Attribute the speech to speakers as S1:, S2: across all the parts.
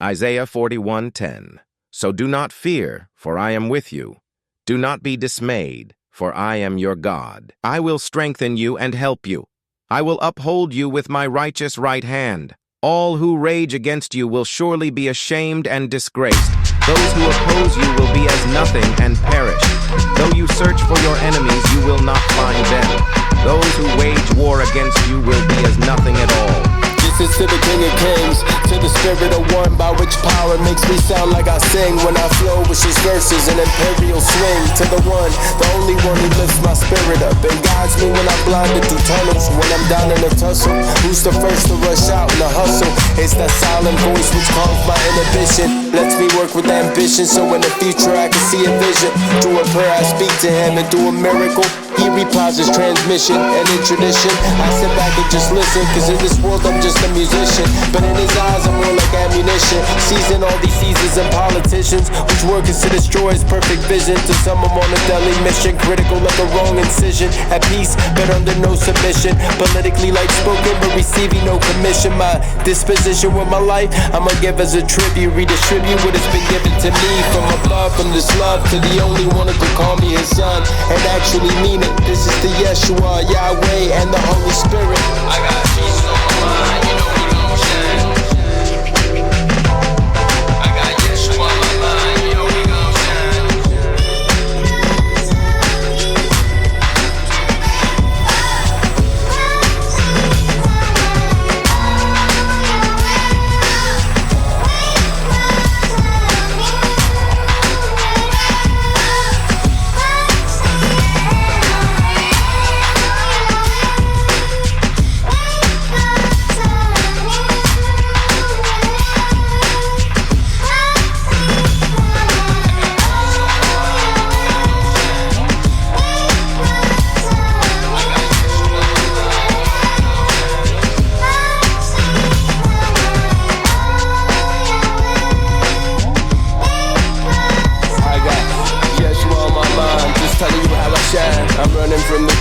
S1: Isaiah 41:10. So do not fear, for I am with you. Do not be dismayed, for I am your God. I will strengthen you and help you. I will uphold you with my righteous right hand. All who rage against you will surely be ashamed and disgraced. Those who oppose you will be as nothing and perish. Though you search for your enemies, you will not find them. Those who wage war against you will be as nothing at all.
S2: This is to the King of Kings, to the Spirit of one, by which power makes me sound like I sing when I flow with his verses, an imperial swing. To the one, the only one who lifts my spirit up and guides me when I'm blinded through tunnels, when I'm down in a tussle. Who's the first to rush out in the hustle? It's that silent voice which calms my inhibition, lets me work with ambition, so in the future I can see a vision. Through a prayer I speak to him, and through a miracle he replies his transmission. And in tradition I sit back and just listen, cause in this world I'm just a musician, but in his eyes I'm more like ammunition, seizing all these Caesars and politicians, which work is to destroy his perfect vision. To some I'm on a deadly mission, critical of the wrong incision, at peace but under no submission, politically like spoken but receiving no commission. My disposition with my life I'ma give as a tribute, redistribute what has been given to me from above, from this love to the only one who could call me his son and actually mean it. This is the Yeshua, Yahweh, and the Holy Spirit. I got Jesus on my mind, you know we gon' shine. I got Yeshua on my mind, you know we gon' shine. I'm running from the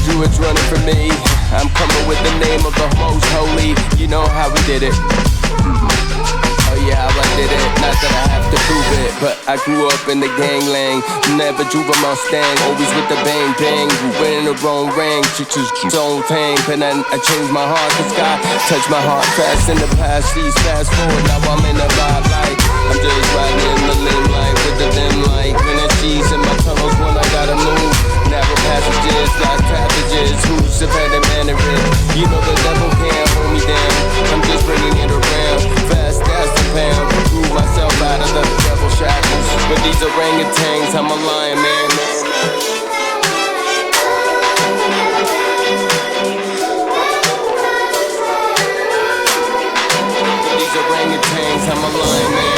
S2: druids running from me. I'm coming with the name of the most holy. You know how we did it. Oh yeah, how I did it. Not that I have to prove it, but I grew up in the gangland. Never drove a Mustang, always with the bang bang. Grew in the wrong ring, chicks zone tang. But then I changed my heart, cause God touched my heart fast in the past. Seas fast forward, now I'm in the vibe light. I'm just riding in the limb light with the dim light. Minute cheese in my tunnels when I gotta move. Narrow passages, like cabbages. Who's a better man in red? You know the devil can't hold me down. I'm just bringing it around, fast as the pound. Move myself out of the devil shackles. With these orangutans, I'm a lion man. With these orangutans, I'm a lion man.